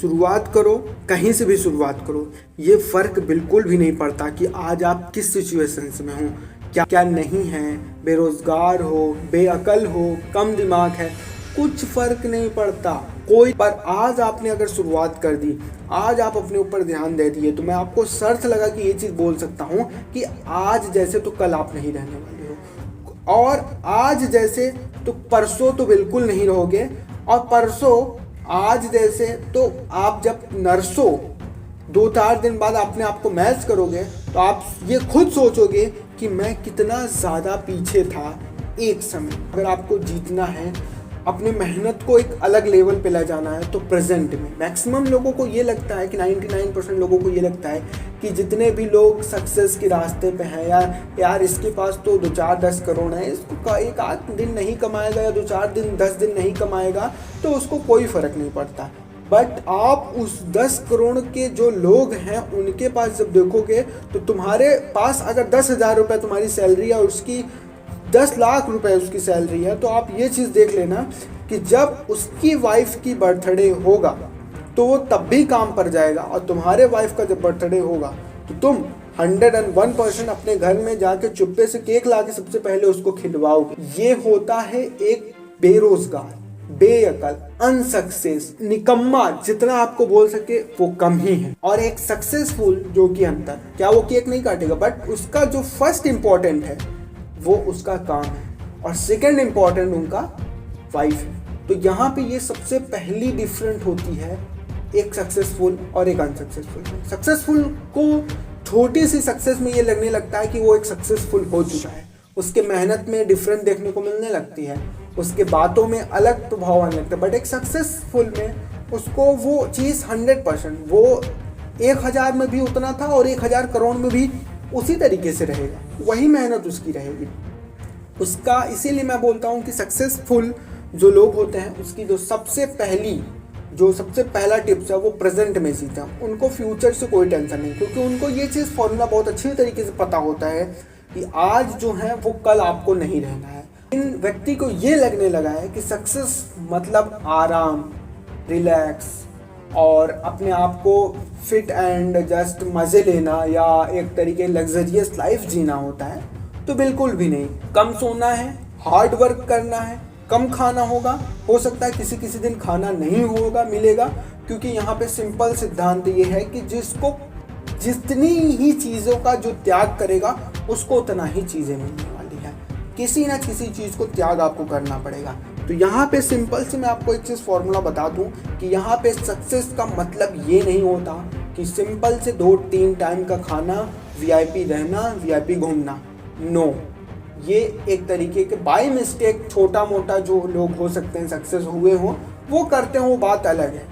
शुरुआत करो, कहीं से भी शुरुआत करो, ये फ़र्क बिल्कुल भी नहीं पड़ता कि आज आप किस सिचुएशंस में हो, क्या क्या नहीं है, बेरोज़गार हो, बेअकल हो, कम दिमाग है, कुछ फ़र्क नहीं पड़ता कोई। पर आज आपने अगर शुरुआत कर दी, आज आप अपने ऊपर ध्यान दे दिए, तो मैं आपको शर्त लगा कि ये चीज़ बोल सकता हूँ कि आज जैसे तो कल आप नहीं रहने वाले हो, और आज जैसे तो परसों तो बिल्कुल नहीं रहोगे, और परसों आज जैसे तो आप जब नरसों 2-4 दिन बाद अपने आप को मैच करोगे तो आप ये खुद सोचोगे कि मैं कितना ज़्यादा पीछे था एक समय। अगर आपको जीतना है, अपने मेहनत को एक अलग लेवल पे ले जाना है, तो प्रेजेंट में मैक्सिमम लोगों को ये लगता है कि 99% लोगों को ये लगता है कि जितने भी लोग सक्सेस के रास्ते पे हैं, यार इसके पास तो 2-4-10 करोड़ है, इसको एक आध दिन नहीं कमाएगा या 2-4 दिन 10 दिन नहीं कमाएगा तो उसको कोई फ़र्क नहीं पड़ता। बट आप उस 10 करोड़ के जो लोग हैं उनके पास जब देखोगे तो तुम्हारे पास अगर 10,000 रुपये तुम्हारी सैलरी है और उसकी 10 लाख रुपए उसकी सैलरी है, तो आप ये चीज़ देख लेना कि जब उसकी वाइफ की बर्थडे होगा तो वो तब भी काम पर जाएगा, और तुम्हारे वाइफ का जब बर्थडे होगा तो तुम 101% अपने घर में जाके चुप्पे से केक ला के सबसे पहले उसको खिलवाओगे। ये होता है एक बेरोजगार, बेअकल, अनसक्सेस, निकम्मा, जितना आपको बोल सके वो कम ही है। और एक सक्सेसफुल जो कि अंतर, क्या वो केक नहीं काटेगा, बट उसका जो फर्स्ट इंपॉर्टेंट है वो उसका काम है, और सेकंड इंपॉर्टेंट उनका वाइफ है। तो यहाँ पे ये सबसे पहली डिफरेंट होती है एक सक्सेसफुल और एक अनसक्सेसफुल। सक्सेसफुल को छोटी सी सक्सेस में ये लगने लगता है कि वो एक सक्सेसफुल हो चुका है, उसके मेहनत में डिफरेंट देखने को मिलने लगती है, उसके बातों में अलग प्रभाव आने लगता है। बट एक सक्सेसफुल में उसको वो चीज़ 100%, वो 1000 में भी उतना था और 1000 करोड़ में भी उसी तरीके से रहेगा, वही मेहनत उसकी रहेगी उसका। इसीलिए मैं बोलता हूँ कि सक्सेसफुल जो लोग होते हैं उसकी जो सबसे पहला टिप्स है वो प्रेजेंट में जीते हैं। उनको फ्यूचर से कोई टेंशन नहीं, क्योंकि उनको ये चीज़ फॉर्मूला बहुत अच्छी तरीके से पता होता है कि आज जो है वो कल आपको नहीं रहना है। इन व्यक्ति को ये लगने लगा है कि सक्सेस मतलब आराम, रिलैक्स और अपने आप को फिट एंड जस्ट मज़े लेना या एक तरीके लग्जरियस लाइफ जीना होता है, तो बिल्कुल भी नहीं। कम सोना है, हार्ड वर्क करना है, कम खाना होगा, हो सकता है किसी किसी दिन खाना नहीं होगा मिलेगा, क्योंकि यहाँ पे सिंपल सिद्धांत ये है कि जिसको जितनी ही चीज़ों का जो त्याग करेगा उसको उतना ही चीज़ें मिलने वाली है। किसी ना किसी चीज़ को त्याग आपको करना पड़ेगा। तो यहाँ पे सिंपल से मैं आपको एक चीज़ फॉर्मूला बता दूँ कि यहाँ पे सक्सेस का मतलब ये नहीं होता कि सिंपल से 2-3 टाइम का खाना, वीआईपी रहना, वीआईपी घूमना। नो, ये एक तरीके के बाय मिस्टेक छोटा मोटा जो लोग हो सकते हैं सक्सेस हुए हों वो करते हैं, वो बात अलग है।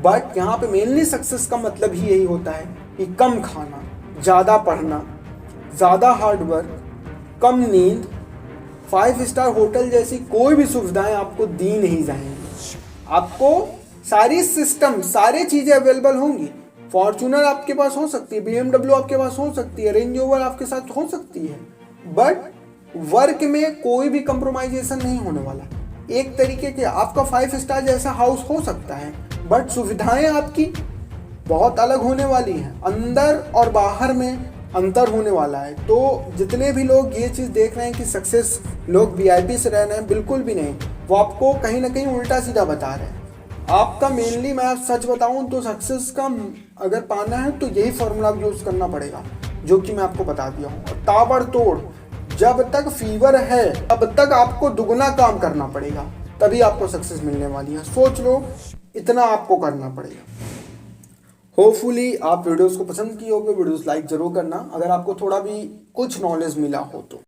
बट यहाँ पे मेनली सक्सेस का मतलब ही यही होता है कि कम खाना, ज़्यादा पढ़ना, ज़्यादा हार्ड वर्क, कम नींद, 5 स्टार होटल जैसी कोई भी सुविधाएं आपको दी नहीं जाएंगी। आपको सारी सिस्टम, सारी चीज़ें अवेलेबल होंगी। फॉर्चूनर आपके पास हो सकती है, BMW आपके पास हो सकती है, रेंज रोवर आपके साथ हो सकती है, बट वर्क में कोई भी कंप्रोमाइजेशन नहीं होने वाला। एक तरीके के आपका 5 स्टार जैसा हाउस हो सकता है, बट सुविधाएं आपकी बहुत अलग होने वाली हैं, अंदर और बाहर में अंतर होने वाला है। तो जितने भी लोग ये चीज़ देख रहे हैं कि सक्सेस लोग वीआईपी से रह रहे हैं, बिल्कुल भी नहीं, वो आपको कहीं ना कहीं उल्टा सीधा बता रहे हैं। आपका मेनली मैं सच बताऊं तो सक्सेस का अगर पाना है तो यही फॉर्मूला यूज़ करना पड़ेगा जो कि मैं आपको बता दिया हूँ। और ताबड़तोड़ जब तक फीवर है तब तक आपको दुगना काम करना पड़ेगा, तभी आपको सक्सेस मिलने वाली है। सोच लो, इतना आपको करना पड़ेगा। होपफुली आप वीडियोस को पसंद किए होंगे, वीडियोस लाइक जरूर करना अगर आपको थोड़ा भी कुछ नॉलेज मिला हो तो।